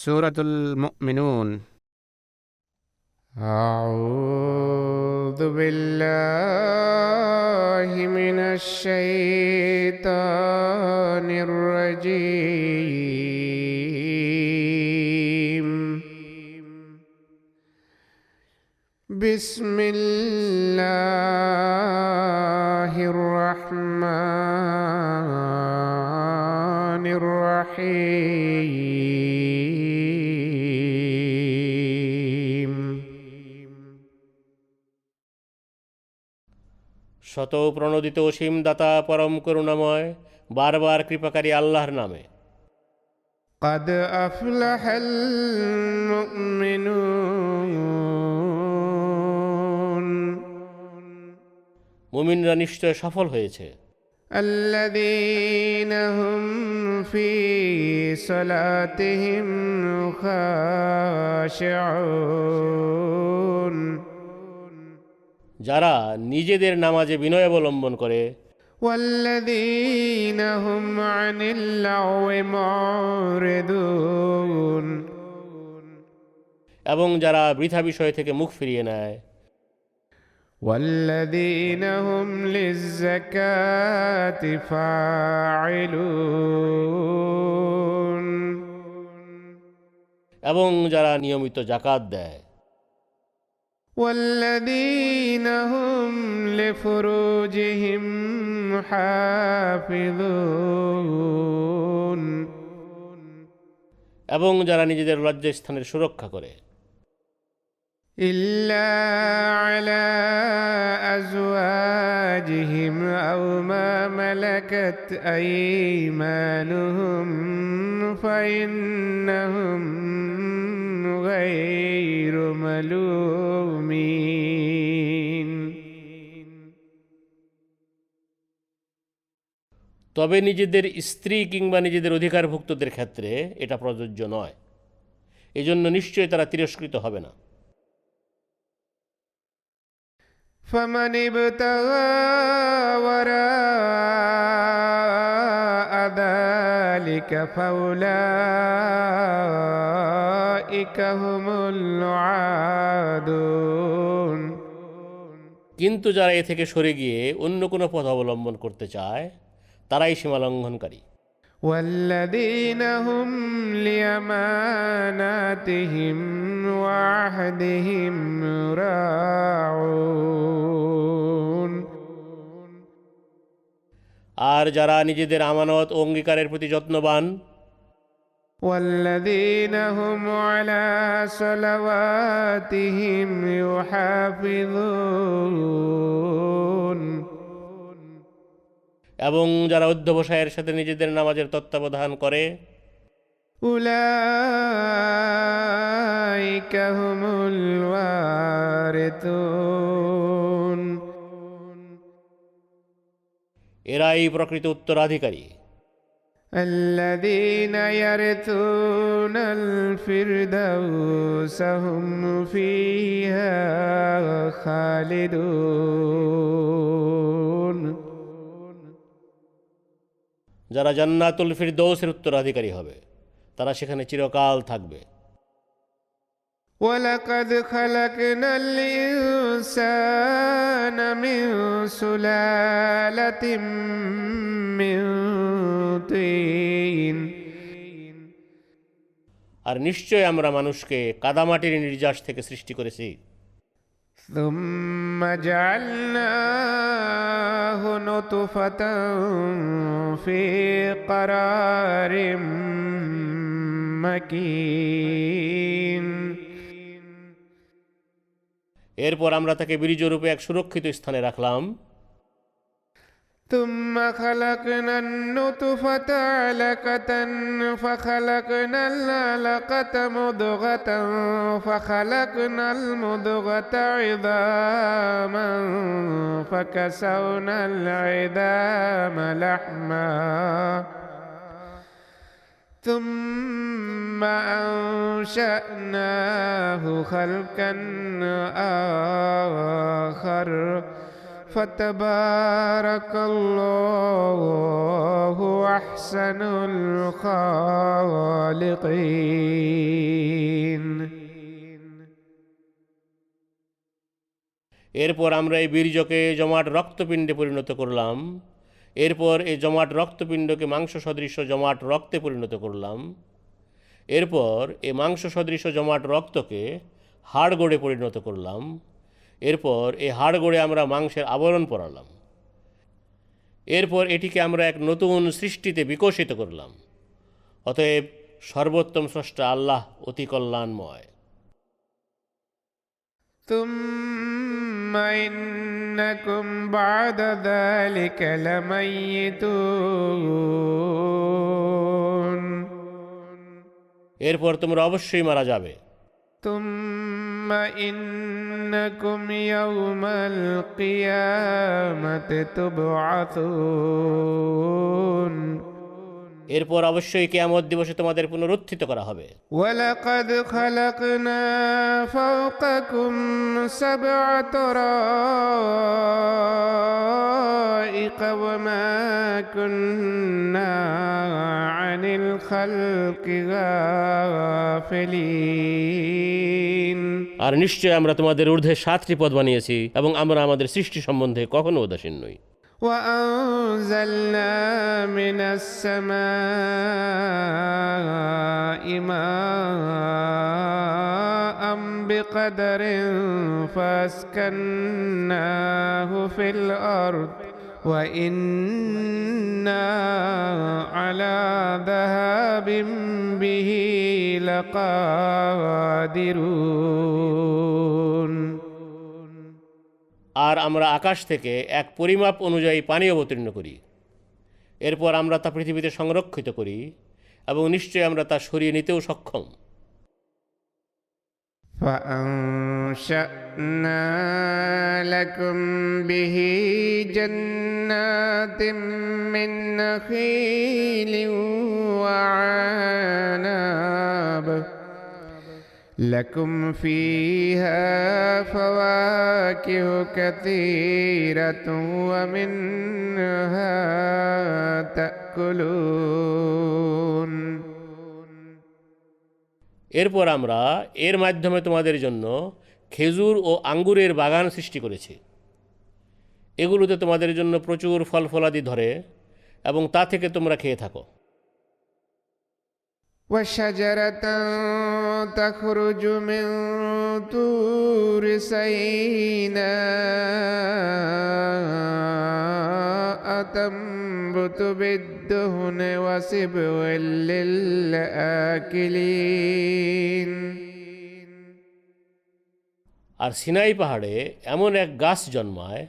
সূরাতুল মুমিনুন। أعوذ بالله من الشيطان الرجيم. بسم الله الرحمن الرحيم. শত প্রণোদিত অসীম দাতা পরম করুণাময় বারবার কৃপাকারী আল্লাহর নামে। قد أفلح المؤمنون মুমিনরা নিশ্চয় সফল হয়েছে, الذين هم في صلاتهم خاشعون যারা নিজেদের নামাজে বিনয় অবলম্বন করে والذين هم عن اللغو معرضون এবং যারা বৃথা বিষয় থেকে মুখ ফিরিয়ে নেয় والذين هم للزكاة فاعلون এবং যারা নিয়মিত জাকাত দেয় والذين هم لفروجهم حافظون এবং যারা নিজেদের লজ্জাস্থানের সুরক্ষা করে إلا على أزواجهم أو ما ملكت أيمانهم فإنهم غير ملومين. তবে নিজেদের স্ত্রী কিংবা নিজেদের অধিকারভুক্তদের ক্ষেত্রে এটা প্রযোজ্য নয়, এজন্য নিশ্চয়ই তারা তিরস্কৃত হবে না। فمن ابتغى وراء ذلك فأولئك هم العادون. কিন্তু যারা এ থেকে সরে গিয়ে অন্য কোনো পথ অবলম্বন করতে চায় তারাই সীমালঙ্ঘনকারী। والذين هم لأماناتهم وعهدهم راعون. আর যারা নিজেদের আমানত ও অঙ্গীকারের প্রতি যত্নবান والذين هم على صلواتهم يحافظون. এবং যারা অধ্যবসায়ের সাথে নিজেদের নামাজের তত্ত্বাবধান করে أولئك هم الوارثون. এরাই প্রকৃত উত্তরাধিকারী الذين يرثون الفردوس هم فيها خالدون. যারা জান্নাতুল ফিরদৌসের উত্তরাধিকারী হবে তারা সেখানে চিরকাল থাকবে। ولقد خلقنا الإنسان من سلالة من طين. আর নিশ্চয় আমরা মানুষকে কাদামাটির নির্যাস থেকে সৃষ্টি করেছি, ثم جعلناه نطفة في قرار مكين. এরপর আমরা তাকে বীর্যরূপে এক সুরক্ষিত স্থানে রাখলাম। ثم خلقنا النطفة علقة فخلقنا العلقة مضغة فخلقنا المضغة عظاما فكسونا العظام لحما ثم أنشأناه خلقا آخر فتبارك الله أحسن الخالقين. এরপর আমরা এই বীর্যকে জমাট রক্তপিণ্ডে পরিণত করলাম। এরপর এই জমাট রক্তপিণ্ডকে মাংস সদৃশ জমাট রক্তে পরিণত করলাম। এরপর এই মাংস সদৃশ জমাট রক্তকে হাড়গোড়ে পরিণত করলাম। এরপর এই হাড়গোড়ে আমরা মাংসের আবরণ পরালাম। এরপর এটিকে আমরা এক নতুন সৃষ্টিতে বিকশিত করলাম। অতএব সর্বোত্তম স্রষ্টা আল্লাহ অতি কল্যাণময়। ثم إنكم بعد ذلك لميتون এরপর তোমরা অবশ্যই মারা যাবে। ثم إنكم يوم القيامة تبعثون এরপর অবশ্যই কিয়ামত দিবসে তোমাদের পুনরুত্থিত করা হবে। ولقد خلقنا فوقكم سبع طرائق وما كنا عن الخلق غافلين আর নিশ্চয় আমরা তোমাদের ঊর্ধ্বে 7টি পদ বানিয়েছি এবং আমরা আমাদের সৃষ্টি সম্বন্ধে কখনো উদাসীন নই। وأنزلنا من السماء ماء بقدر فاسكناه في الأرض وإنا على ذهاب به لقادرون আর আমরা আকাশ থেকে এক পরিমাপ অনুযায়ী পানি অবতীর্ণ করি। এরপর আমরা তা পৃথিবীতে সংরক্ষিত করি এবং নিশ্চয়ই আমরা তা সরিয়ে নিতেও সক্ষম। فأنشأنا لكم به جنات من نخيل وعناب لكم فيها فواكه كثيرة ومنها تأكلون এরপর আমরা এর মাধ্যমে তোমাদের জন্য খেজুর ও আঙ্গুরের বাগান সৃষ্টি করেছি। এগুলোতে তোমাদের জন্য প্রচুর ফল ফলাদি ধরে এবং তা থেকে তোমরা খেয়ে থাকো। وشجرة تخرج من طور سيناء تنبت بالدهن وصبغ للآكلين আর সিনাই পাহাড়ে এমন এক গাছ জন্মায়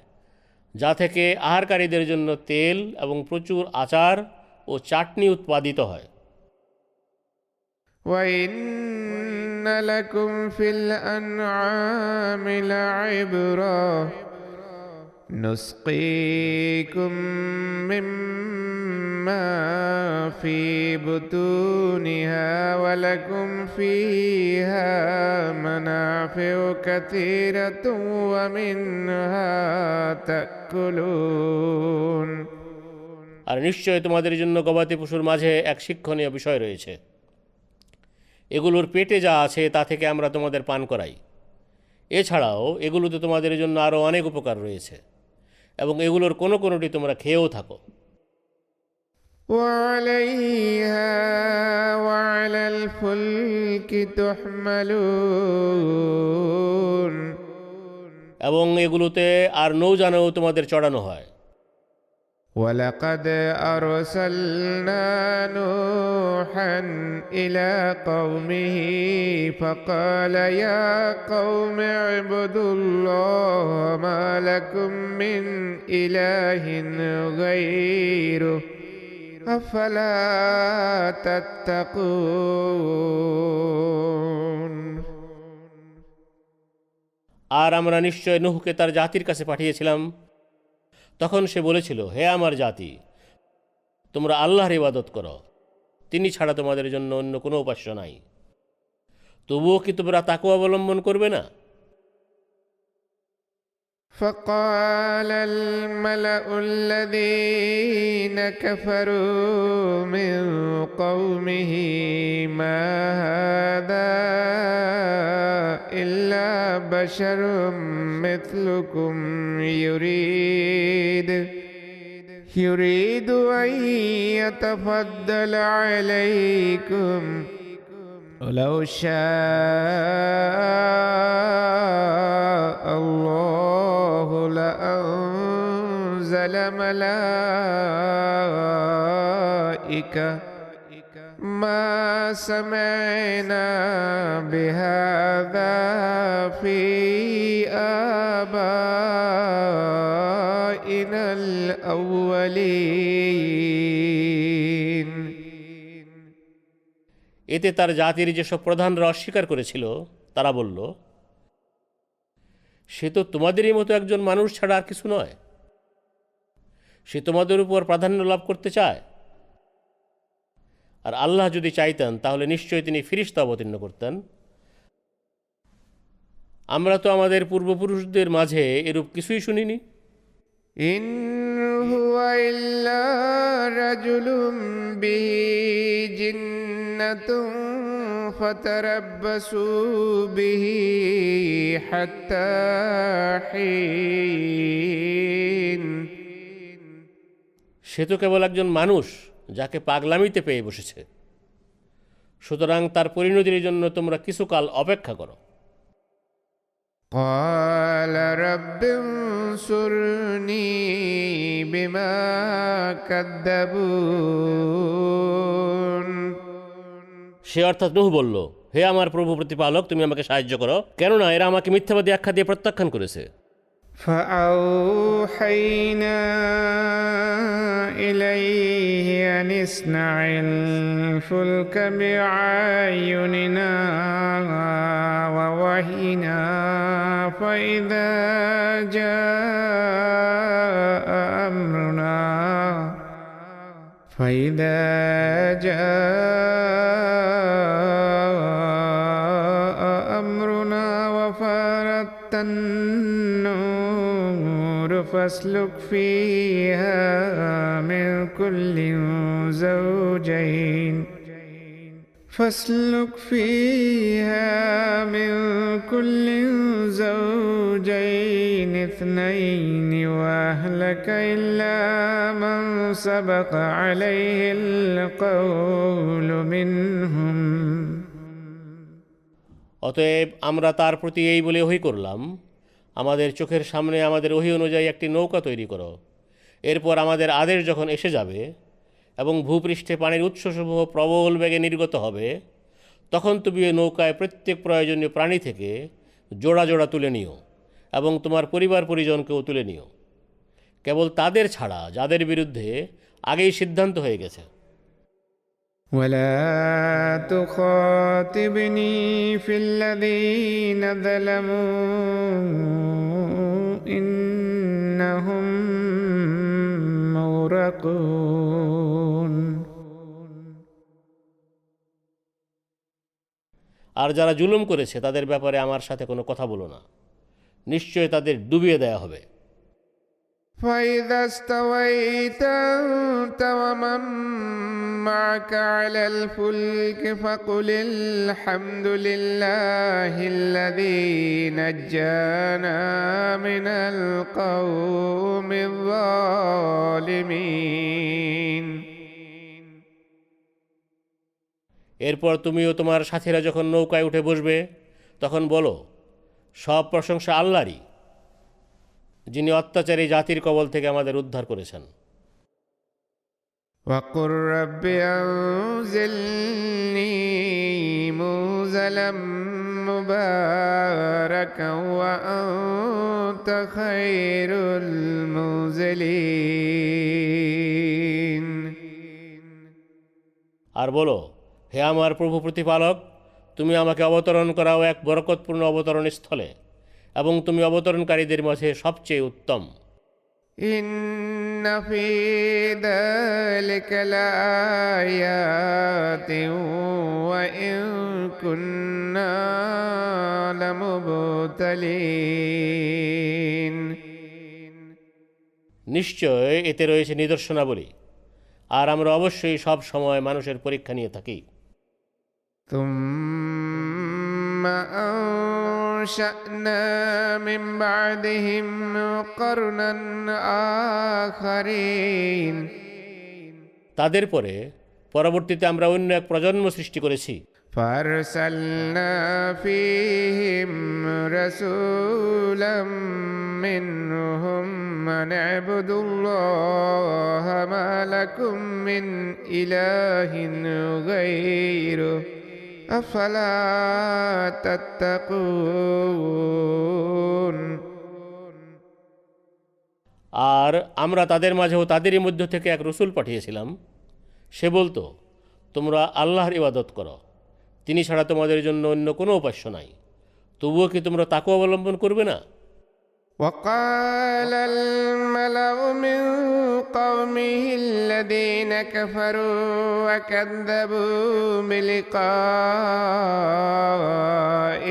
যা থেকে আহারকারীদের জন্য তেল এবং প্রচুর আচার ও চাটনি উৎপাদিত হয়। وإن لكم في الأنعام لعبرة نسقيكم مما في بطونها ولكم فيها منافع كثيرة ومنها تأكلون আর নিশ্চয় তোমাদের জন্য গবাদি পশুর মাঝে এক শিক্ষণীয় বিষয় রয়েছে। এগুলোর পেটে যা আছে তা থেকে আমরা তোমাদের পান করাই। এছাড়াও এগুলোতে তোমাদের জন্য আরও অনেক উপকার রয়েছে এবং এগুলোর কোনো কোনোটি তোমরা খেয়েও থাকো। وعليها وعلى الفلك تحملون এবং এগুলোতে আর নৌযানেও তোমাদের চড়ানো হয়। ولقد أرسلنا نوحا إلى قومه فقال يا قوم اعبدوا الله ما لكم من إله غيره أفلا تتقون আর আমরা নিশ্চয় নূহকে তার জাতির কাছে পাঠিয়েছিলাম। তখন সে বলেছিল, হে আমার জাতি, তোমরা আল্লাহর ইবাদত করো, তিনি ছাড়া তোমাদের জন্য অন্য কোনো উপাস্য নাই। তবুও কি তোমরা তাকওয়া অবলম্বন করবে না? فقال الملأ الذين كفروا من قومه ما هذا إلا بشر مثلكم يريد أن يتفضل عليكم ولو شاء الله لأنزل ملائكة ما سمعنا بهذا في آبائنا الأولين। এতে তার জাতির যেসব প্রধানরা অস্বীকার করেছিল তারা বলল, সে তো তোমাদেরই মতো একজন মানুষ ছাড়া আর কিছু নয়। সে তোমাদের উপর প্রাধান্য লাভ করতে চায়। আর আল্লাহ যদি চাইতেন তাহলে নিশ্চয়ই তিনি ফিরিস্তা অবতীর্ণ করতেন। আমরা তো আমাদের পূর্বপুরুষদের মাঝে এরূপ কিছুই শুনিনি। ইন হুয়া ইল্লা রাজুলুম বিহি জিন্নাতুন ফাতারাব্বাসু বিহি হাত্তা হিন। সে তো কেবল একজন মানুষ যাকে পাগলামিতে পেয়ে বসেছে। সুতরাং তার পরিণতির জন্য তোমরা কিছুকাল অপেক্ষা করো। قال رب انصرني بما كذبون। সে অর্থাৎ নূহ বলল, হে আমার প্রভু প্রতিপালক, তুমি আমাকে সাহায্য করো, কেননা এরা আমাকে মিথ্যাবাদী আখ্যা দিয়ে প্রত্যাখ্যান করেছে। فأوحينا إليه أن اصنع الفلك بأعيننا ووحينا فإذا جاء أمرنا وفارت النور فاسلك فيها من كل زوجين اثنين وأهلك إلا من سبق عليه القول منهم। অতএব আমরা তার প্রতি এই বলে ওহী করলাম, আমাদের চোখের সামনে আমাদের ওহী অনুযায়ী একটি নৌকা তৈরি করো। এরপর আমাদের আদেশ যখন এসে যাবে এবং ভূপৃষ্ঠে পানির উৎসসমূহ প্রবল বেগে নির্গত হবে, তখন তুমি এই নৌকায় প্রত্যেক প্রয়োজনীয় প্রাণী থেকে জোড়া জোড়া তুলে নিও এবং তোমার পরিবার পরিজনকেও তুলে নিও, কেবল তাদের ছাড়া যাদের বিরুদ্ধে আগেই সিদ্ধান্ত হয়ে গেছে। ولا تخاطبني في الذين ظلموا إنهم مغرقون। আর যারা জুলুম করেছে তাদের ব্যাপারে আমার সাথে কোনো কথা বলো না, নিশ্চয় তাদের ডুবিয়ে দেয়া হবে। فإذا استويت أنت ومن معك على الفلك فقل الحمد لله الذي نجانا من القوم الظالمين। এরপর তুমিও তোমার সাথীরা যখন নৌকায় উঠে বসবে তখন বলো, সব প্রশংসা আল্লাহরই, যিনি অত্যাচারী জাতির কবল থেকে আমাদের উদ্ধার করেছেন। وقل رب أنزلني منزلا مباركا وأنت خير المنزلين। আর বলো, হে আমার প্রভু প্রতিপালক, তুমি আমাকে অবতরণ করাও এক বরকতপূর্ণ অবতরণ স্থলে এবং তুমি অবতরণকারীদের মাঝে সবচেয়ে উত্তম। ইন্না ফি যালিকা লাআয়াতিন ওয়া ইন কুন্না লামুবতালিন। নিশ্চয় এতে রয়েছে নিদর্শনাবলী, আর আমরা অবশ্যই সব সময় মানুষের পরীক্ষা নিয়ে থাকি। ثم وأنشأنا من بعدهم قرنا آخرين তাদের পরে পরবর্তীতে আমরা অন্য এক প্রজন্ম সৃষ্টি করেছি। فأرسلنا فيهم رسولا منهم أن اعبدوا الله ما لكم من إله غيره أفلا تتقون আর আমরা তাদের মাঝেও তাদেরই মধ্য থেকে এক রসুল পাঠিয়েছিলাম। সে বলতো, তোমরা আল্লাহর ইবাদত করো, তিনি ছাড়া তোমাদের জন্য অন্য কোনো উপাস্য নাই। তবুও কি তোমরা তাকওয়া অবলম্বন করবে না? وقال الملأ من قومه الذين كفروا وكذبوا بلقاء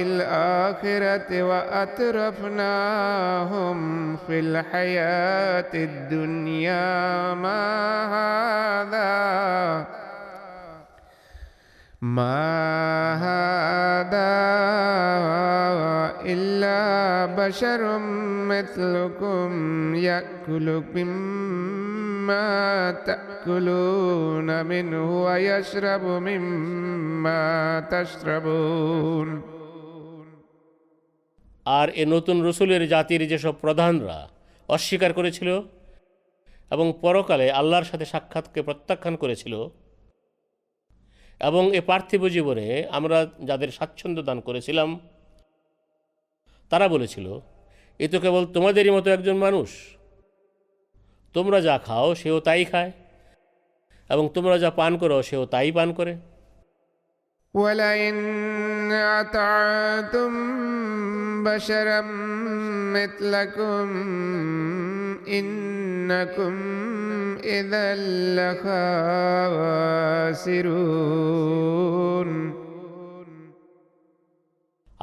الآخرة وأترفناهم في الحياة الدنيا ما هذا إلا بشر مثلكم يأكل مما تأكلون منه ويشرب مما تشربون আর এ নতুন রসুলের জাতির যেসব প্রধানরা অস্বীকার করেছিল এবং পরকালে আল্লাহর সাথে সাক্ষাৎকে প্রত্যাখ্যান করেছিল, এবং এ পার্থিব জীবনে আমরা যাদের স্বাচ্ছন্দ্য দান করেছিলাম, তারা বলেছিল, এ তো কেবল তোমাদেরই মতো একজন মানুষ। তোমরা যা খাও সেও তাই খায়, এবং তোমরা যা পান করো সেও তাই পান করে। ولئن أطعتم بشرا مثلكم إنكم إذا لخاسرون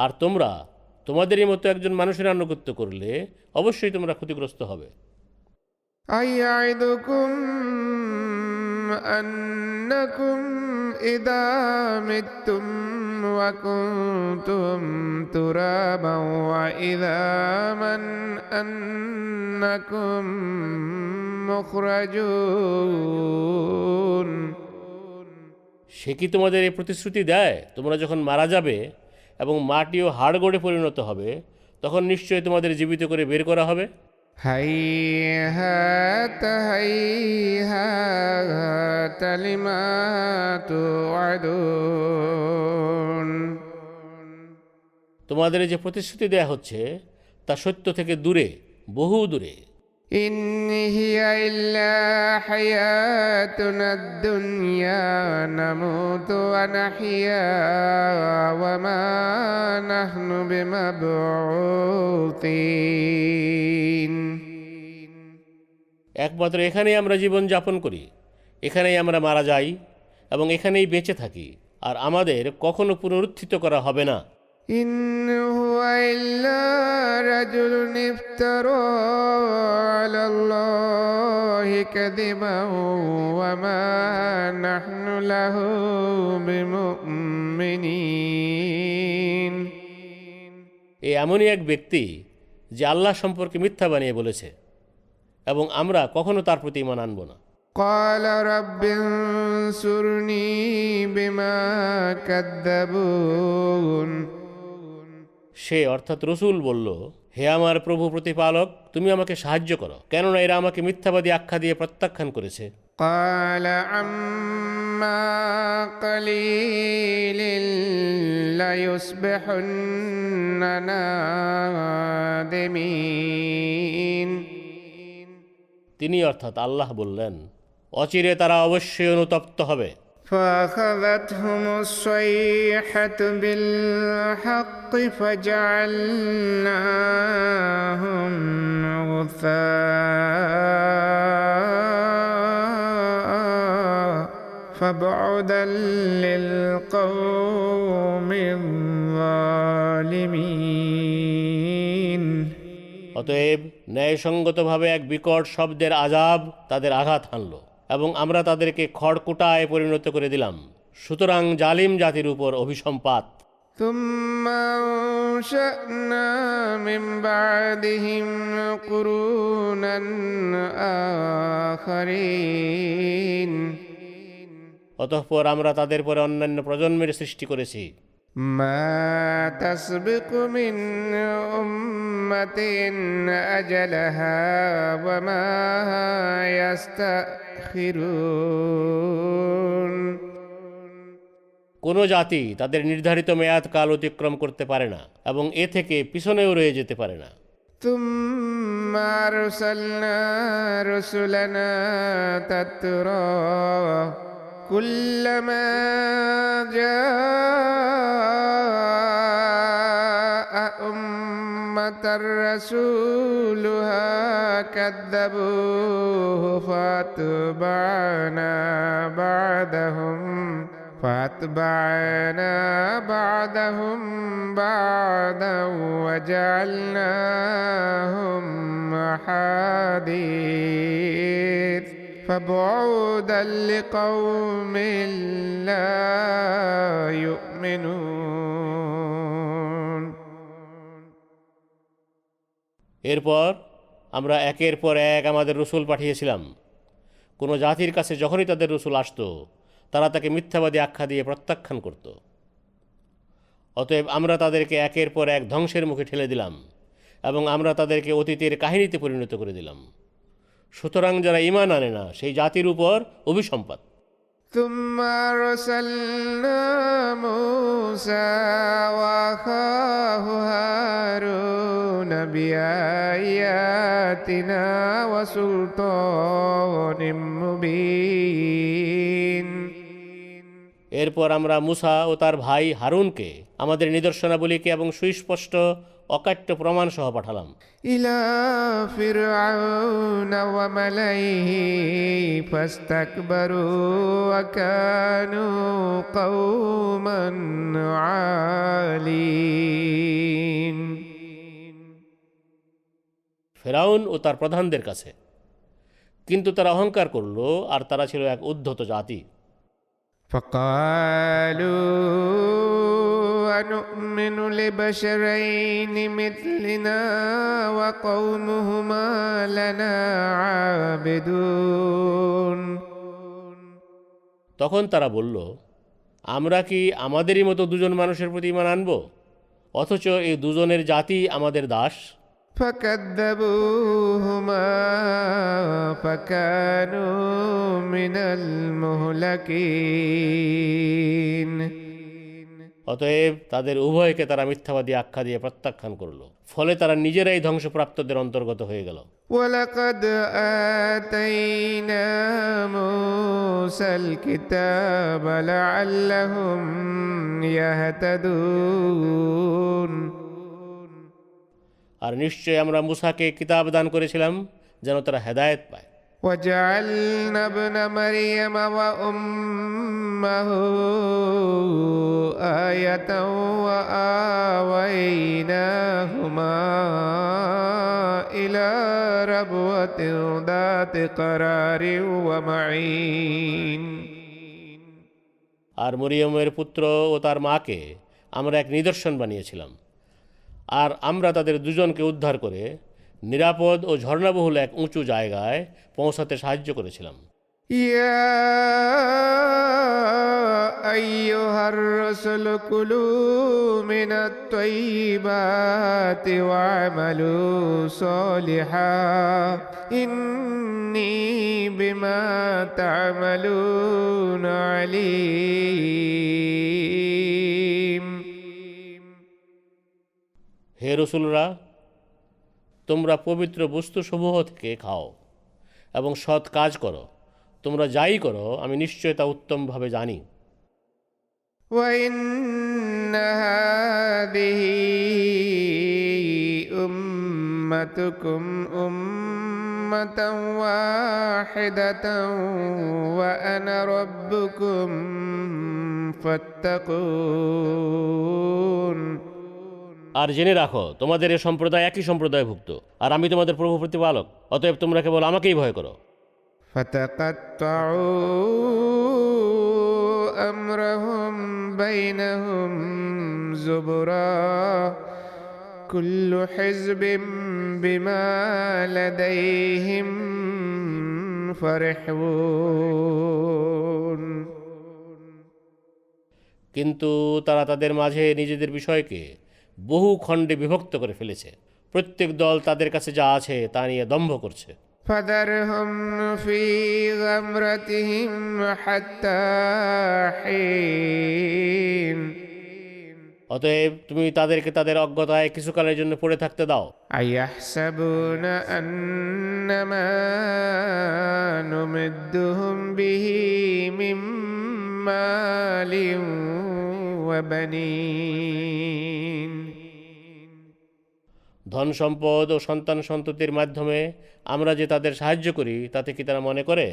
আর তোমরা তোমাদেরই মতো একজন মানুষের আনুগত্য করলে অবশ্যই তোমরা ক্ষতিগ্রস্ত হবে। أيعدكم أنكم إذا متم وكنتم ترابا وإذا من أنكم مخرجون সে কি তোমাদের এই প্রতিশ্রুতি দেয়, তোমরা যখন মারা যাবে এবং মাটি ও হাড়গোড়ে পরিণত হবে, তখন নিশ্চয়ই তোমাদের জীবিত করে বের করা হবে? هيهات هيهات لما توعدون তোমাদের যে প্রতিশ্রুতি দেয়া হচ্ছে তা সত্য থেকে দূরে, বহু দূরে। إن هي إلا حياتنا الدنيا نموت ونحيا وما نحن بمبعوثين একমাত্র এখানেই আমরা জীবন যাপন করি, এখানেই আমরা মারা যাই এবং এখানেই বেঁচে থাকি, আর আমাদের কখনো পুনরুত্থিত করা হবে না। إن هو إلا رجل افترى على الله كذبا وما نحن له بمؤمنين এ এমনই এক ব্যক্তি যে আল্লাহ সম্পর্কে মিথ্যা বানিয়ে বলেছে, এবং আমরা কখনো তার প্রতি ঈমান আনব না। قال رب انصرني بما كذبون সে অর্থাৎ রসুল বলল, হে আমার প্রভু প্রতিপালক, তুমি আমাকে সাহায্য করো, কেননা এরা আমাকে মিথ্যাবাদী আখ্যা দিয়ে প্রত্যাখ্যান করেছে। قال عما قليل ليصبحن نادمين তিনি অর্থাৎ আল্লাহ বললেন, অচিরে তারা অবশ্যই অনুতপ্ত হবে। فأخذتهم الصيحة بالحق فجعلناهم غثاء فبعدا للقوم الظالمين অতএব ন্যায়সঙ্গতভাবে এক বিকট শব্দের আযাব তাদের আঘাত হানল, এবং আমরা তাদেরকে খড়কুটায় পরিণত করে দিলাম। সুতরাং জালিম জাতির উপর অভিসম্পাত। ثم أنشأنا من بعدهم قرونا آخرين অতঃপর আমরা তাদের পরে অন্যান্য প্রজন্মের সৃষ্টি করেছি। ما تسبق من أمة أجلها وما يستأخرون কোনো জাতি তাদের নির্ধারিত মেয়াদকাল অতিক্রম করতে পারে না এবং এ থেকে পিছনেও রয়ে যেতে পারে না। ثم أرسلنا رسلنا تترى كلما جاء أمة رسولها كذبوه فأتبعنا بعدهم بعدا وجعلناهم أحاديث فبعودا لقوم لا يؤمنون এরপর আমরা একের পর এক আমাদের রসুল পাঠিয়েছিলাম। কোনো জাতির কাছে যখনই তাদের রসুল আসতো তারা তাকে মিথ্যাবাদী আখ্যা দিয়ে প্রত্যাখ্যান করত। অতএব আমরা তাদেরকে একের পর এক ধ্বংসের মুখে ঠেলে দিলাম এবং আমরা তাদেরকে অতীতের কাহিনীতে পরিণত করে দিলাম। সুতরাং যারা ঈমান আনে না সেই জাতির উপর অভিসম্পাত। ثم أرسلنا موسى وأخاه هارون بآياتنا وسلطان مبين এরপর আমরা মুসা ও তার ভাই হারুনকে আমাদের নিদর্শনাবলীকে এবং সুস্পষ্ট অকাট্য প্রমাণ সহ পাঠালাম। إلى فرعون وملئه فاستكبروا وكانوا قوما عالين ফেরাউন ও তার প্রধানদের কাছে, কিন্তু তারা অহংকার করল আর তারা ছিল এক উদ্ধত জাতি। فقالوا أنؤمن لبشرين مثلنا وقومهما لنا عابدون তখন তারা বলল, আমরা কি আমাদেরই মতো দুজন মানুষের প্রতি ঈমান আনব, অথচ এই দুজনের জাতি আমাদের দাস? فكذبوهما فكانوا من المهلكين অতএব তাদের উভয়কে তারা মিথ্যাবাদী আখ্যা দিয়ে প্রত্যাখ্যান করল, ফলে তারা নিজেরাই ধ্বংসপ্রাপ্তদের অন্তর্গত হয়ে গেল। ولقد آتينا موسى الكتاب لعلهم يهتدون আর নিশ্চয় আমরা মুসাকে কিতাব দান করেছিলাম যেন তারা হেদায়েত পায়। وجعلنا ابن مريم وأمه آية وآويناهما إلى ربوة ذات قرار ومعين আর মরিয়মের পুত্র ও তার মাকে আমরা এক নিদর্শন বানিয়েছিলাম, আর আমরা তাদের দুজনকে উদ্ধার করে নিরাপদ ও ঝর্ণাবহুল এক উঁচু জায়গায় পৌঁছাতে সাহায্য করেছিলাম। يا أيها الرسل كلوا من الطيبات واعملوا صالحا إني بما تعملون عليم হে রসুলরা, তোমরা পবিত্র বস্তুসমূহ থেকে খাও এবং সৎ কাজ করো, তোমরা যাই করো আমি নিশ্চয় তা উত্তমভাবে জানি। وإن هذه أمتكم أمة واحدة وأنا ربكم فاتقون আর জেনে রাখো, তোমাদের এ সম্প্রদায় একই সম্প্রদায়ভুক্ত, আর আমি তোমাদের প্রভু প্রতিপালক, অতএব তোমরা কেবল আমাকেই ভয় করো। فتقطعوا أمرهم بينهم زبرا كل حزب بما لديهم فرحون কিন্তু তারা তাদের মাঝে নিজেদের বিষয়কে বহু খণ্ডে বিভক্ত করে ফেলেছে। প্রত্যেক দল তাদের কাছে যা আছে তা নিয়ে দম্ভ করছে। فذرهم في غمرتهم حتى حين অতএব তুমি তাদেরকে তাদের অজ্ঞতায় কিছুকালের জন্য পড়ে থাকতে দাও। أيحسبون أنما نمدهم به من مال وبنين ধন সম্পদ ও সন্তান সন্ততির মাধ্যমে আমরা যে তাদের সাহায্য করি তাতে কি তারা মনে করে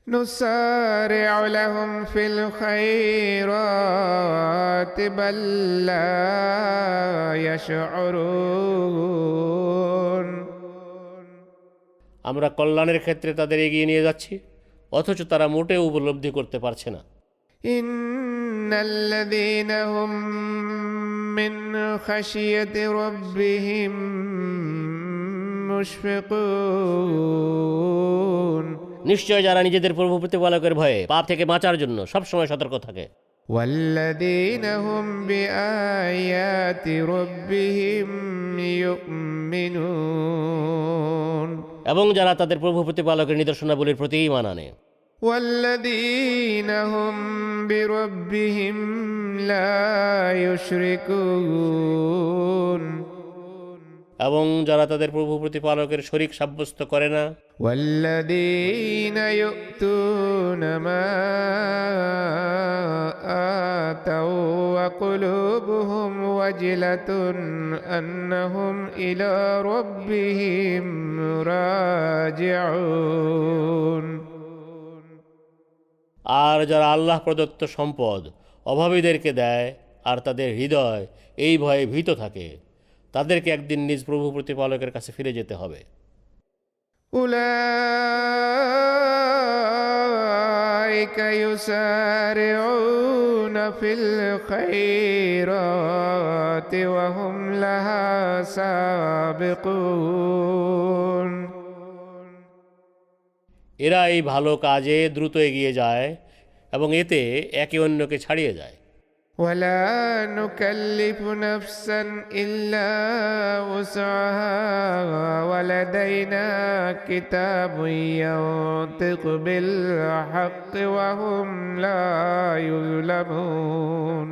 نسارع لهم في الخيرات بل لا يشعرون আমরা কল্যাণের ক্ষেত্রে তাদের এগিয়ে নিয়ে যাচ্ছি, অথচ তারা মোটেও উপলব্ধি করতে পারছে না। إن الذين هم من خشية ربهم مشفقون নিশ্চয় যারা নিজেদের প্রভু প্রতিপালকের ভয়ে পাপ থেকে বাঁচার জন্য সবসময় সতর্ক থাকে। والذين هم بآيات ربهم يؤمنون এবং যারা তাদের প্রভু প্রতিপালকের নিদর্শনাবলীর প্রতি ঈমান আনে। والذين هم بربهم لا يشركون এবং যারা তাদের প্রভু প্রতিপালকের শরীক সাব্যস্ত করে না। والذين يؤتون ما آتوا وقلوبهم وجلة أنهم إلى ربهم راجعون আর যারা আল্লাহ প্রদত্ত সম্পদ অভাবীদেরকে দেয় আর তাদের হৃদয় এই ভয়ে ভীত থাকে, তাদেরকে একদিন নিজ প্রভু প্রতিপালকের কাছে ফিরে যেতে হবে। أولئك يسارعون في الخيرات وهم لها سابقون এরা এই ভালো কাজে দ্রুত এগিয়ে যায় এবং এতে একে অন্যকে ছাড়িয়ে যায়। ولا نكلف نفسا إلا وسعها ولدينا كتاب ينطق بالحق وهم لا يظلمون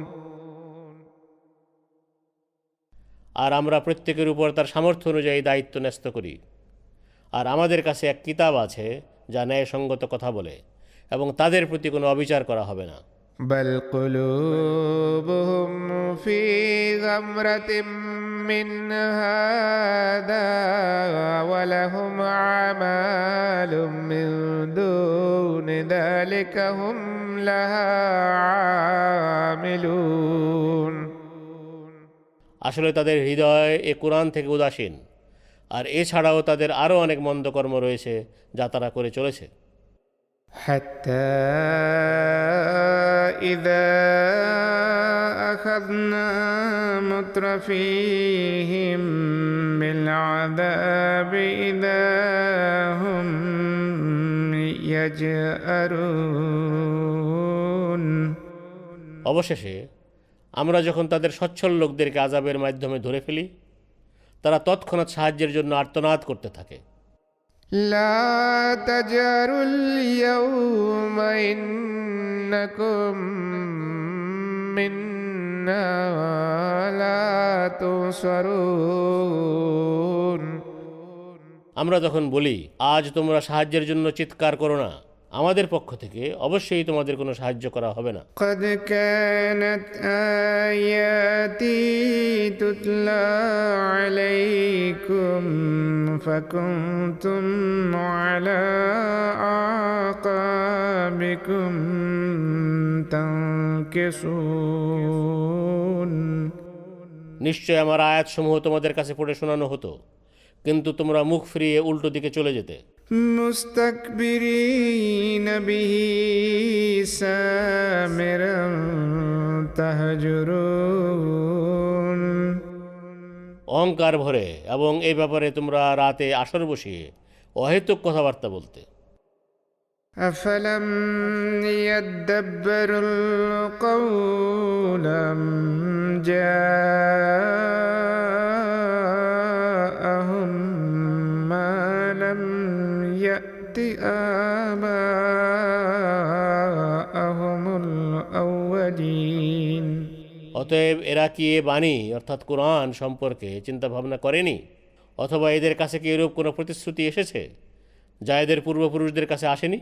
আর আমরা প্রত্যেকের উপর তার সামর্থ্য অনুযায়ী দায়িত্ব ন্যস্ত করি। আর আমাদের কাছে এক কিতাব আছে যা ন্যায়সঙ্গত কথা বলে এবং তাদের প্রতি কোনো অবিচার করা হবে না। بل قلوبهم في غمرة من هذا ولهم أعمال من دون ذلك هم لها عاملون আসলে তাদের হৃদয় এ কোরআন থেকে উদাসীন, আর এছাড়াও তাদের আরও অনেক মন্দ কর্ম রয়েছে যা তারা করে চলেছে। حتى إذا أخذنا مترفيهم بالعذاب إذا هم يجأرون অবশেষে আমরা যখন তাদের সচ্ছল লোকদেরকে আযাবের মাধ্যমে ধরে ফেলি, তারা তৎক্ষণাৎ সাহায্যের জন্য আর্তনাদ করতে থাকে। لا تجأروا اليوم إنكم منا لا تنصرون আমরা তখন বলি, আজ তোমরা সাহায্যের জন্য চিৎকার করো না, আমাদের পক্ষ থেকে অবশ্যই তোমাদের কোনো সাহায্য করা হবে না। قد كانت آياتي تتلى عليكم فكنتم على أعقابكم تنكصون নিশ্চয় আমার আয়াতসমূহ তোমাদের কাছে পড়ে শোনানো হতো, কিন্তু তোমরা মুখ ফিরিয়ে উল্টো দিকে চলে যেতে। مستكبرين به سامرا تهجرون অহংকার ভরে এবং এই ব্যাপারে তোমরা রাতে আসর বসিয়ে অহেতুক কথাবার্তা বলতে। أفلم يدبروا القول أم جاءهم ما لم يأت آباءهم الأولين অতএব এরা কি এ বাণী অর্থাৎ কোরআন সম্পর্কে চিন্তা ভাবনা করেনি, অথবা এদের কাছে কি এরূপ কোনো প্রতিশ্রুতি এসেছে যা এদের পূর্বপুরুষদের কাছে আসেনি?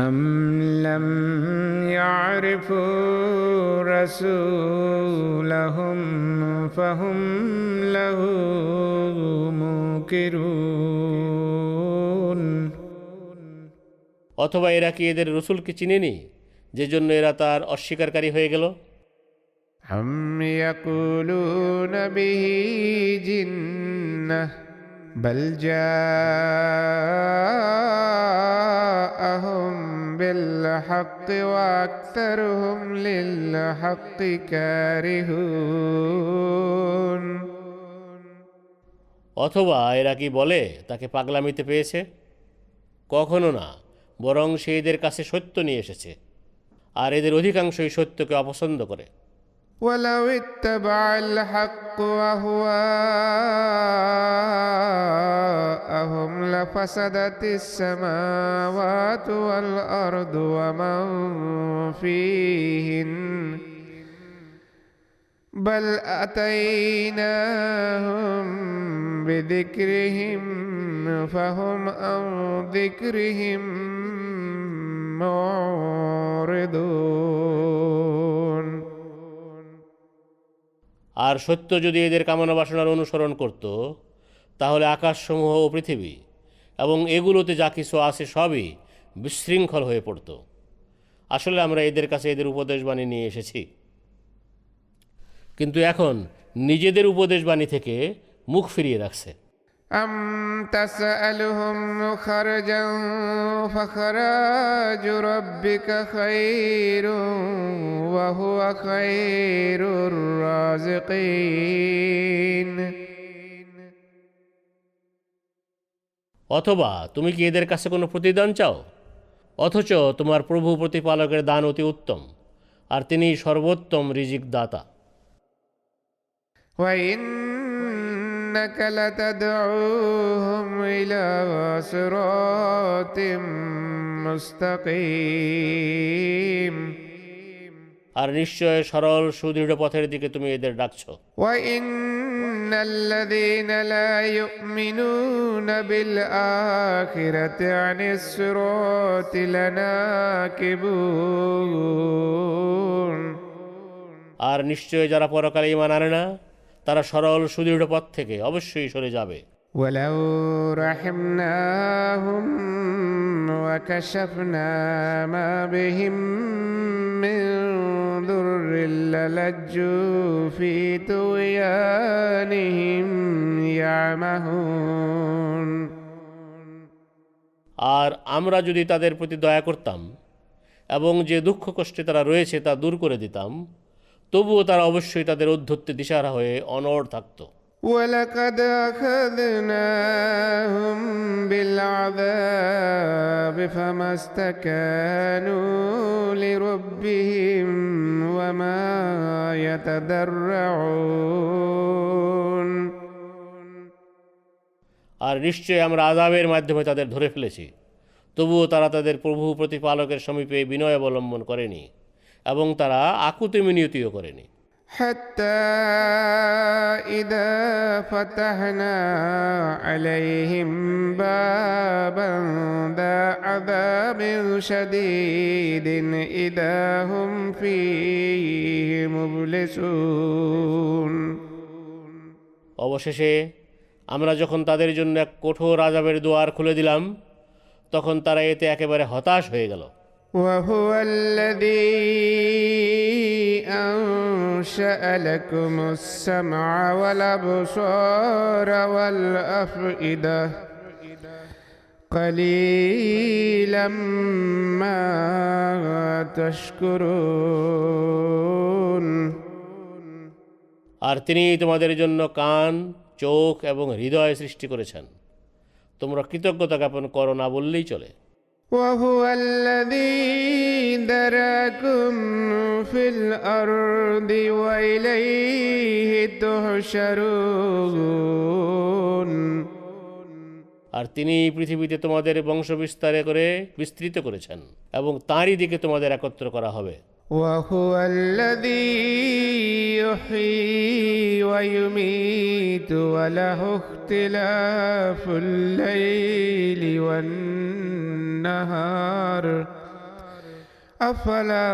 أم لم يعرفوا رسولهم فهم له منكرون অথবা এরা কি এদের রসুলকে চিনেনি যে জন্য এরা তার অস্বীকারী হয়ে গেল? أم يقولون به جنة بل جاءهم بالحق وأكثرهم للحق كارهون অথবা এরা কি বলে তাকে পাগলামিতে পেয়েছে? কখনো না, বরং সে এদের কাছে সত্য নিয়ে এসেছে, আর এদের অধিকাংশই সত্যকে অপছন্দ করে। ولو اتبع الحق أهواءهم لفسدت السماوات والأرض ومن فيهن بل أتيناهم بذكرهم فهم عن ذكرهم معرضون আর সত্য যদি এদের কামনা বাসনার অনুসরণ করত, তাহলে আকাশসমূহ ও পৃথিবী এবং এগুলোতে যা কিছু আছে সবই বিশৃঙ্খল হয়ে পড়ত। আসলে আমরা এদের কাছে এদের উপদেশবাণী নিয়ে এসেছি, কিন্তু এখন নিজেদের উপদেশবাণী থেকে মুখ ফিরিয়ে রাখছে। أم تسألهم خرجا فخراج ربك خير وهو خير الرازقين অথবা তুমি কি এদের কাছে কোনো প্রতিদান চাও, অথচ তোমার প্রভু প্রতিপালকের দান অতি উত্তম, আর তিনি সর্বোত্তম রিজিক দাতা। وإنك لتدعوهم إلى صراط مستقيم আর নিশ্চয় সরল সুদৃঢ় পথের দিকে তুমি এদের ডাকছ। وإن الذين لا يؤمنون بالآخرة عن الصراط لناكبون আর নিশ্চয় যারা পরকালে ঈমান আনে না, তারা সরল সুদৃঢ় পথ থেকে অবশ্যই সরে যাবে। ولو رحمناهم وكشفنا ما بهم من ضر للجوا في طغيانهم يعمهون আর আমরা যদি তাদের প্রতি দয়া করতাম এবং যে দুঃখ কষ্টে তারা রয়েছে তা দূর করে দিতাম, তবুও তারা অবশ্যই তাদের ঔদ্ধত্যে দিশাহারা হয়ে অনড় থাকত। ولقد أخذناهم بالعذاب فما استكانوا لربهم وما يتضرعون আর নিশ্চয় আমরা আযাবের মাধ্যমে তাদের ধরে ফেলেছি, তবুও তারা তাদের প্রভু প্রতিপালকের সমীপে বিনয় অবলম্বন করেনি এবং তারা আকুতি মিনতিও করেনি। حتى إذا فتحنا عليهم بابا ذا عذاب شديد إذا هم فيه مبلسون অবশেষে আমরা যখন তাদের জন্য এক কঠোর আযাবের দুয়ার খুলে দিলাম, তখন তারা এতে একেবারে হতাশ হয়ে গেল। وهو الذي أنشأ لكم السمع والأبصار والأفئدة قليلا ما تشكرون আর তিনি তোমাদের জন্য কান, চোখ এবং হৃদয় সৃষ্টি করেছেন। তোমরা কৃতজ্ঞতা জ্ঞাপন করো না বললেই চলে। وهو الذي ذراكم في الأرض وإليه تحشرون আর তিনি পৃথিবীতে তোমাদের বংশ বিস্তারে করে বিস্তৃত করেছেন এবং তাঁরই দিকে তোমাদের একত্র করা হবে। وهو الذي يحيي ويميت وله اختلاف الليل والنهار أفلا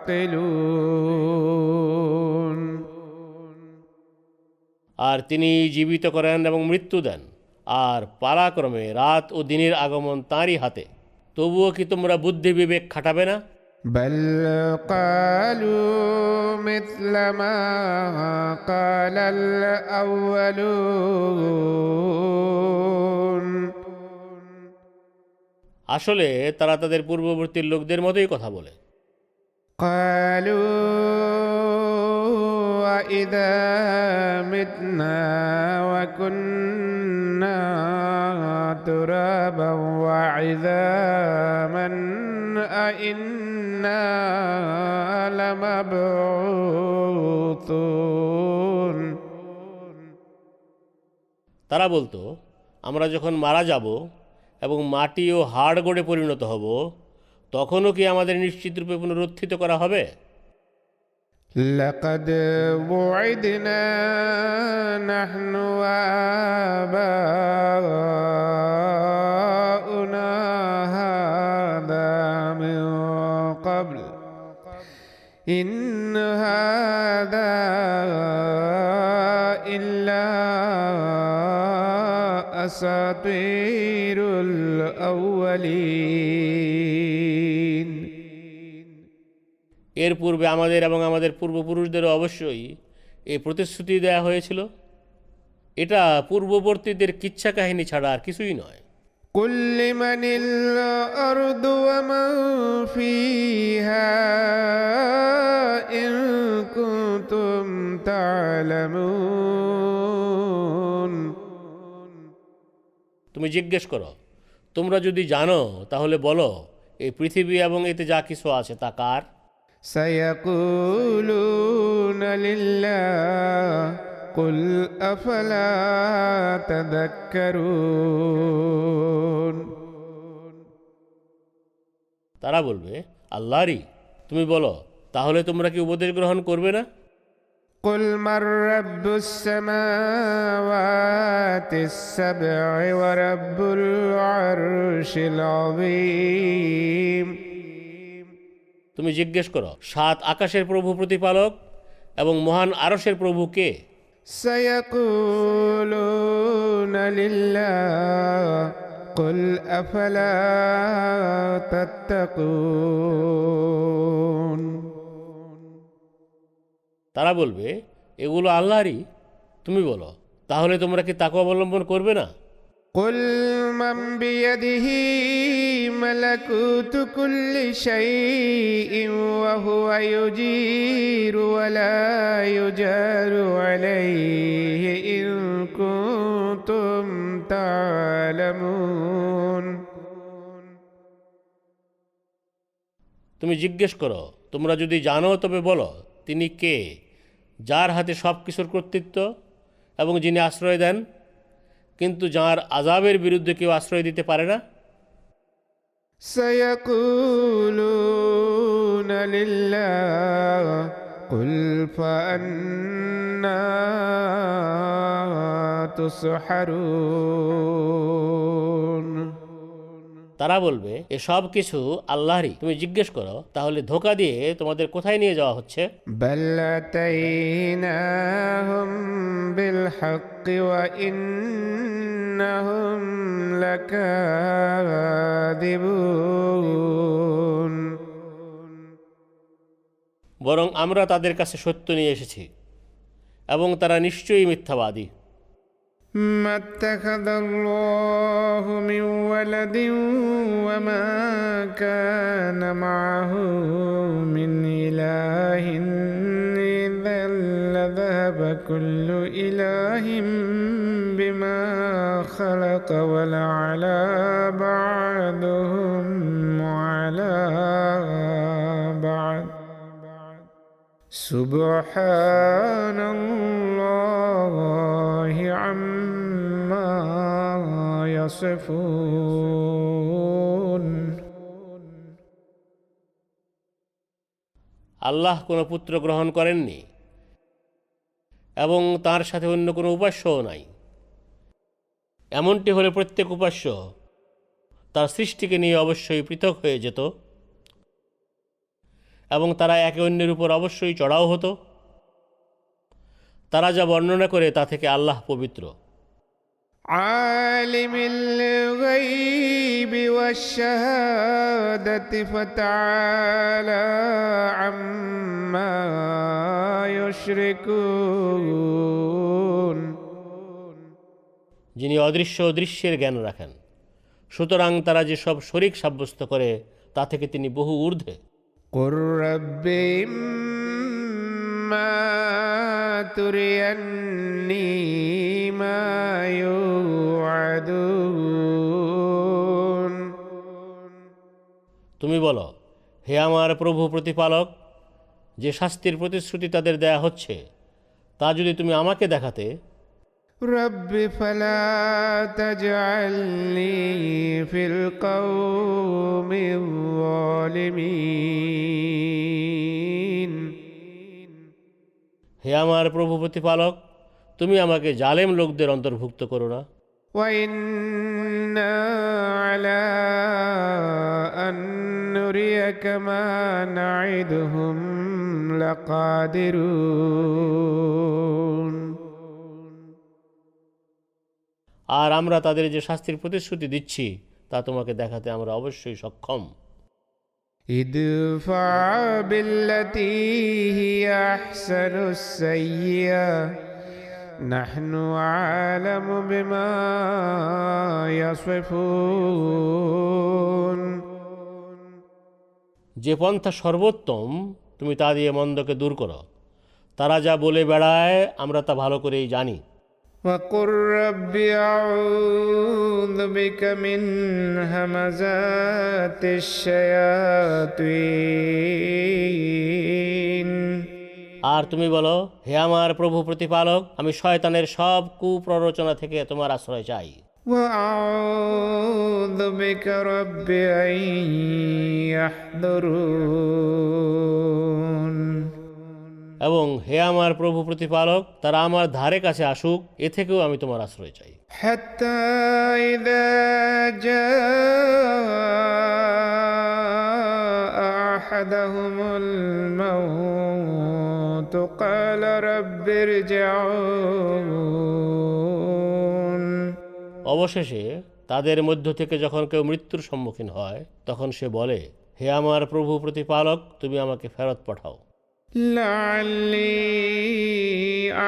تعقلون আর তিনি জীবিত করেন এবং মৃত্যু দেন, আর পালাক্রমে রাত ও দিনের আগমন তাঁরই হাতে। তবুও কি তোমরা বুদ্ধি বিবেক খাটাবে না? بل قالوا مثل ما قال الأولون আসলে তারা তাদের পূর্ববর্তী লোকদের মতোই কথা বলে। قالوا وإذا متنا وكنا ترابا وعظاما أئنا لمبعوثون তারা বলতো, আমরা যখন মারা যাব এবং মাটি ও হাড় গড়ে পরিণত হব, তখনও কি আমাদের নিশ্চিত রূপে পুনরুত্থিত করা হবে? لقد وعدنا نحن وآباؤنا هذا من قبل إن هذا إلا أساطير الأولين এর পূর্বে আমাদের এবং আমাদের পূর্বপুরুষদেরও অবশ্যই এই প্রতিশ্রুতি দেয়া হয়েছিল। এটা পূর্ববর্তীদের কিচ্ছা কাহিনী ছাড়া আর কিছুই নয়। قل لمن الأرض ومن فيها إن كنتم تعلمون তুমি জিজ্ঞেস করো, তোমরা যদি জানো তাহলে বলো, এই পৃথিবী এবং এতে যা কিছু আছে তা কার? سيقولون لله قل أفلا تذكرون তারা বলবে, আল্লাহরই। তুমি বলো, তাহলে তোমরা কি উপদেশ গ্রহণ করবে না? قل من رب السماوات السبع ورب العرش العظيم তুমি জিজ্ঞেস করো, 7 আকাশের প্রভু প্রতিপালক এবং মহান আরশের প্রভু কে? سيقولون لله قل أفلا تتقون তারা বলবে, এগুলো আল্লাহরই। তুমি বলো, তাহলে তোমরা কি তাকওয়া অবলম্বন করবে না? قل من بيده ملكوت كل شيء وهو يجير ولا يجار عليه إن كنتم تعلمون তুমি জিজ্ঞেস করো, তোমরা যদি জানো তবে বলো, তিনি কে, যার হাতে সব কিছুর কর্তৃত্ব এবং যিনি আশ্রয় দেন, কিন্তু যার আযাবের বিরুদ্ধে কেউ আশ্রয় দিতে পারে না? سيقولون لله قل فأنا تسحرون তারা বলবে, এসব কিছু আল্লাহরই। তুমি জিজ্ঞেস করো, তাহলে ধোঁকা দিয়ে তোমাদের কোথায় নিয়ে যাওয়া হচ্ছে? بل أتيناهم بالحق وإنهم لكاذبون বরং আমরা তাদের কাছে সত্য নিয়ে এসেছি এবং তারা নিশ্চয়ই মিথ্যাবাদী। ما اتخذ الله من ولد وما كان معه من إله إذا لذهب كل إله بما خلق ولعلى بعضهم على بعض سبحان الله عما يصفون আল্লাহ কোনো পুত্র গ্রহণ করেননি এবং তার সাথে অন্য কোনো উপাস্যও নাই। এমনটি হলে প্রত্যেক উপাস্য তার সৃষ্টিকে নিয়ে অবশ্যই পৃথক হয়ে যেত এবং তারা একে অন্যের উপর অবশ্যই চড়াও হতো। তারা যা বর্ণনা করে তা থেকে আল্লাহ পবিত্র। আলিমিল গায়বি ওয়াশ শাহাদাতি ফাতাআলা আম্মা ইউশরিকুন, যিনি অদৃশ্য ও দৃশ্যের জ্ঞান রাখেন, সুতরাং তারা যেসব শরীক সাব্যস্ত করে তা থেকে তিনি বহু ঊর্ধ্বে। কুর রাব্বি ইম্মা তুরিয়ান্নি মা ইউআদুন, তুমি বলো, হে আমার প্রভু প্রতিপালক, যে শাস্তির প্রতিশ্রুতি তাদের দেয়া হচ্ছে তা যদি তুমি আমাকে দেখাতে। রব্বি ফালা তাজআলনি ফিল কওমিজ যালিমিন, হে আমার প্রভু প্রতিপালক, তুমি আমাকে জালেম লোকদের অন্তর্ভুক্ত করো না। ওয়া ইন্না আলা আন নুরিয়াকা মা না'iদুহুম লাকাদিরুন, আর আমরা তাদের যে শাস্তির প্রতিশ্রুতি দিচ্ছি তা তোমাকে দেখাতে আমরা অবশ্যই সক্ষম। ইদফা বিল্লাতী হিয়া আহসানুস সাইয়্যা নাহনু আ'লামু বিমা ইয়াসিফুন, যে পন্থা সর্বোত্তম তুমি তা দিয়ে মন্দকে দূর করো। তারা যা বলে বেড়ায় আমরা তা ভালো করেই জানি। وقل رب أعوذ بك من همزات الشياطين, আর তুমি বলো, হে আমার প্রভু প্রতিপালক, আমি শয়তানের সব কুপ্ররোচনা থেকে তোমার আশ্রয় চাই। وأعوذ بك رب أن يحضرون, এবং হে আমার প্রভু প্রতিপালক, তারা আমার ধারে কাছে আসুক, এ থেকেও আমি তোমার আশ্রয় চাই। حتى إذا جاء أحدهم الموت قال رب ارجعون, অবশেষে তাদের মধ্য থেকে যখন কেউ মৃত্যুর সম্মুখীন হয় তখন সে বলে, হে আমার প্রভু প্রতিপালক, তুমি আমাকে ফেরত পাঠাও। لعلي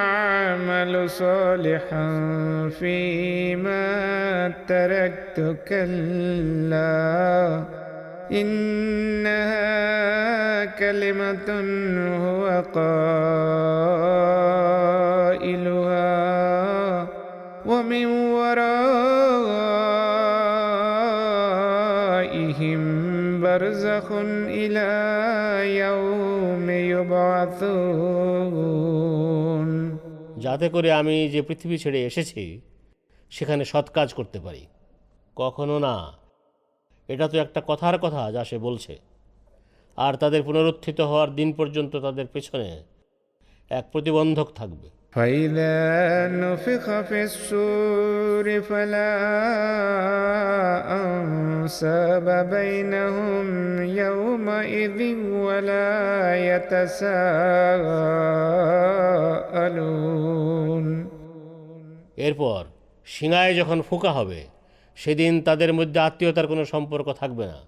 أعمل صالحا فيما تركت كلا إنها كلمة هو قائلها ومن ورائهم برزخ إلى يوم يبعثون, যাতে করে আমি যে পৃথিবী ছেড়ে এসেছি সেখানে সৎ কাজ করতে পারি। কখনো না, এটা তো একটা কথার কথা যা সে বলছে। আর তাদের পুনরুত্থিত হওয়ার দিন পর্যন্ত তাদের পেছনে এক প্রতিবন্ধক থাকবে। فإذا نفخ في الصور فلا أنساب بينهم يومئذ ولا يتساءلون, এরপর সিংহায় যখন ফোঁকা হবে সেদিন তাদের মধ্যে আত্মীয়তার কোনো সম্পর্ক থাকবে না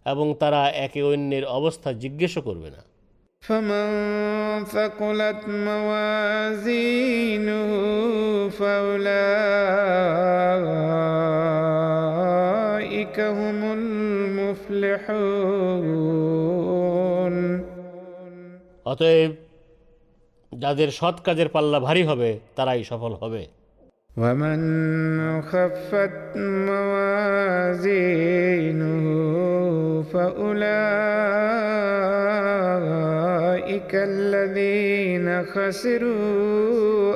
এবং তারা একে অন্যের অবস্থা জিজ্ঞেসও করবে না। فمن ثقلت موازينه فأولئك هم المفلحون অতএব যাদের সৎ কাজের পাল্লা ভারী হবে তারাই সফল হবে। ومن خفت موازينه فأولئك الذين خسروا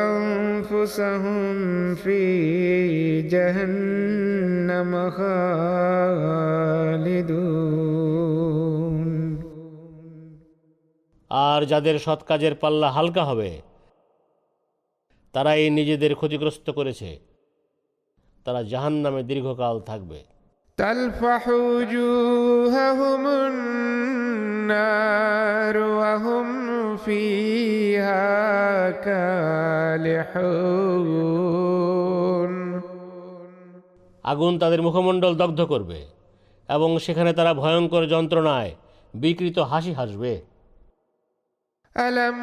أنفسهم في جهنم خالدون আর যাদের সৎ কাজের পাল্লা হালকা হবে তারাই নিজেদের ক্ষতিগ্রস্ত করেছে, তারা জাহান্নামে দীর্ঘকাল থাকবে। تلفح وجوههم النار وهم فيها كالحون আগুন তাদের মুখমণ্ডল দগ্ধ করবে এবং সেখানে তারা ভয়ঙ্কর যন্ত্রণায় বিকৃত হাসি হাসবে। ألم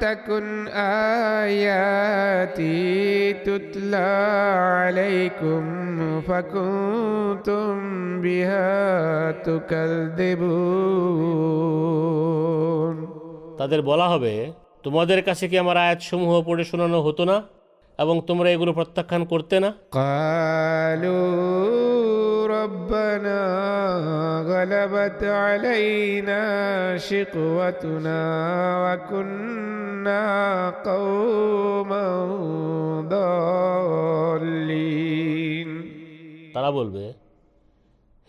تكن آياتي تتلى عليكم فكنتم بها تكذبون তাদের বলা হবে, তোমাদের কাছে কি আমার আয়াতসমূহ পড়ে শোনানো হতো না এবং তোমরা এগুলো প্রত্যাখ্যান করতে না? قالوا ربنا غلبت علينا شقوتنا وكنا قوما ضالين তারা বলবে,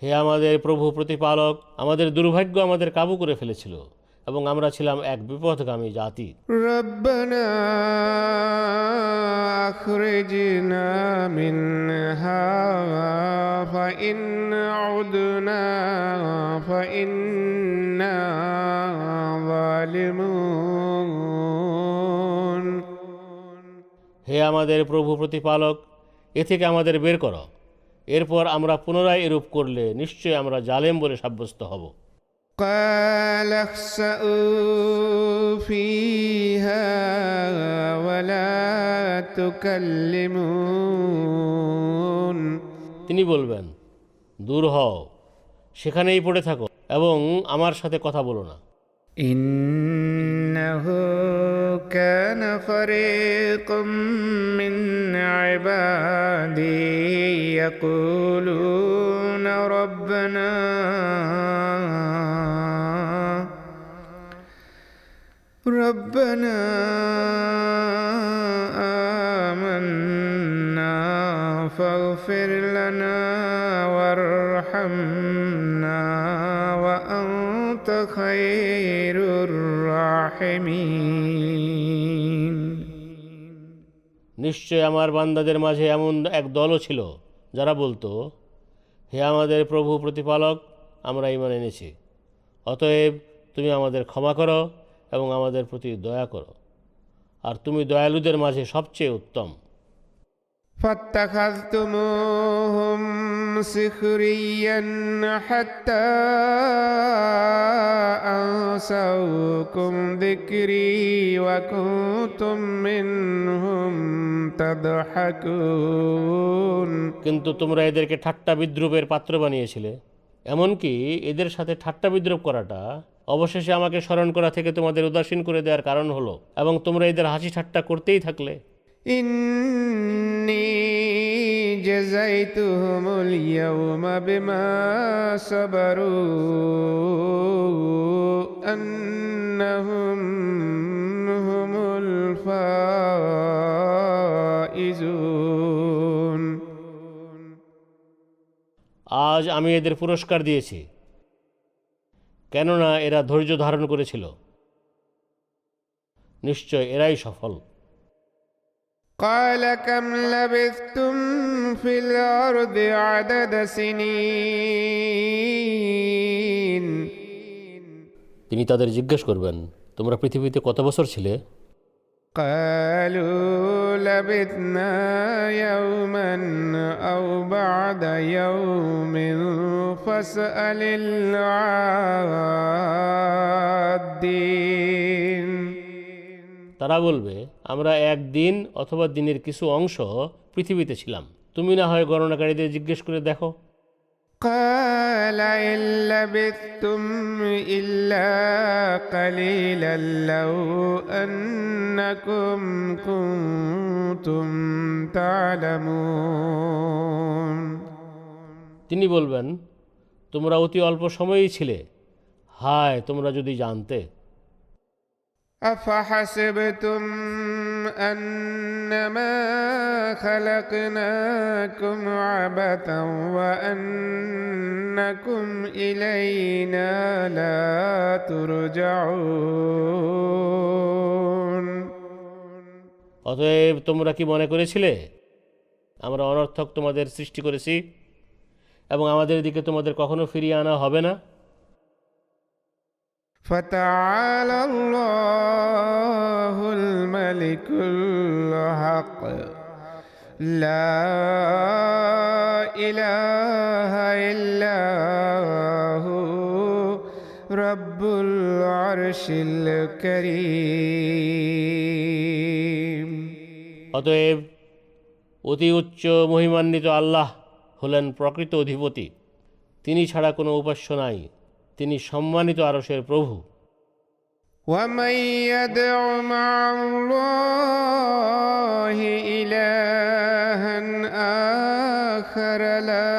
হে আমাদের প্রভু প্রতিপালক, আমাদের দুর্ভাগ্য আমাদের কাবু করে ফেলেছিল এবং আমরা ছিলাম এক বিপথগামী জাতি। ربنا أخرجنا منها فإن عدنا فإنا ظالمون হে আমাদের প্রভু প্রতিপালক, এ থেকে আমাদের বের করো, এরপর আমরা পুনরায় এরূপ করলে নিশ্চয়ই আমরা জালেম বলে সাব্যস্ত হব। قال اخسئوا فيها ولا تكلمون তিনি বলবেন, দূর হও, সেখানেই পড়ে থাকো এবং আমার সাথে কথা বলো না। إنه كان فريق من عبادي يقولون ربنا آمنا فاغفر لنا وارحمنا وأنت خير الراحمين নিশ্চয় আমার বান্দাদের মাঝে এমন এক দলও ছিল যারা বলতো, হে আমাদের প্রভু প্রতিপালক, আমরা ঈমান এনেছি, অতএব তুমি আমাদের ক্ষমা করো এবং আমাদের প্রতি দয়া করো, আর তুমি দয়ালুদের মাঝে সবচেয়ে উত্তম। فاتخذتموهم سخريا حتى أنسوكم ذكري وكنتم منهم تضحكون কিন্তু তোমরা এদেরকে ঠাট্টা বিদ্রুপের পাত্র বানিয়েছিলে, এমনকি এদের সাথে ঠাট্টা বিদ্রুপ করাটা অবশেষে আমাকে স্মরণ করা থেকে তোমাদের উদাসীন করে দেওয়ার কারণ হলো এবং তোমরা এদের হাসি ঠাট্টা করতেই থাকলে। إني جزيتهم اليوم بما صبروا أنهم هم الفائزون আজ আমি এদের পুরস্কার দিয়েছি, কেননা এরা ধৈর্য ধারণ করেছিল, নিশ্চয় এরাই সফল। قال كم لبثتم في الأرض عدد سنين তিনি তাদের জিজ্ঞেস করবেন, তোমরা পৃথিবীতে কত বছর ছিলে? قالوا لبثنا يوما أو بعد يوم فاسأل العادين তারা বলবে, আমরা একদিন অথবা দিনের কিছু অংশ পৃথিবীতে ছিলাম, তুমি না হয় গণনাকারীদের জিজ্ঞেস করে দেখো। قال إن لبثتم إلا قليلا لو أنكم كنتم تعلمون তিনি বলবেন, তোমরা অতি অল্প সময়ই ছিলে, হায় তোমরা যদি জানতে। أفحسبتم أنما خلقناكم عبثا وأنكم إلينا لا ترجعون অতএব তোমরা কি মনে করেছিলে আমরা অনর্থক তোমাদের সৃষ্টি করেছি এবং আমাদের দিকে তোমাদের কখনো ফিরিয়ে আনা হবে না? فتعالى الله الملك الحق لا إله إلا هو رب العرش الكريم অতএব অতি উচ্চ মহিমান্বিত আল্লাহ হলেন প্রকৃত অধিপতি, তিনি ছাড়া কোনো উপাস্য নাই, তিনি সম্মানিত আরশের প্রভু। ومن يدع مع الله إلها آخر لا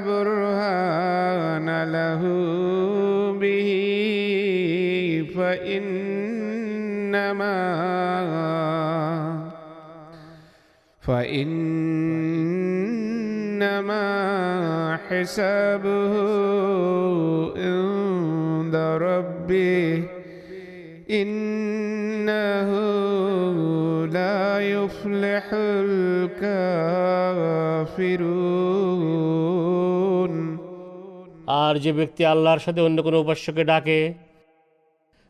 برهان له به فإنما حسابه عند ربه إنه لا يفلح الكافرون আর যে ব্যক্তি আল্লাহর সাথে অন্য কোনো উপাস্যকে ডাকে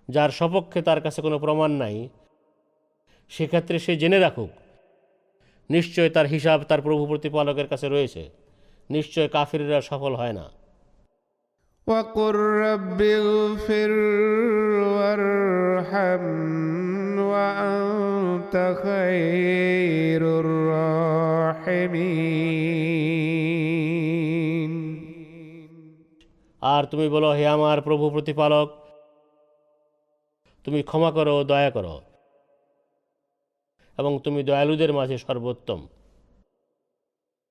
যার সপক্ষে তার কাছে কোনো প্রমাণ নাই, সেক্ষেত্রে সে জেনে রাখুক নিশ্চয় তার হিসাব তার প্রভু প্রতিপালকের কাছে রয়েছে, নিশ্চয় কাফিররা সফল হয় না। وقل رب اغفر وارحم وأنت خير الراحمين আর তুমি বলো, হে আমার প্রভু প্রতিপালক, তুমি ক্ষমা করো, দয়া করো, এবং তুমি দয়ালুদের মাঝে সর্বোত্তম।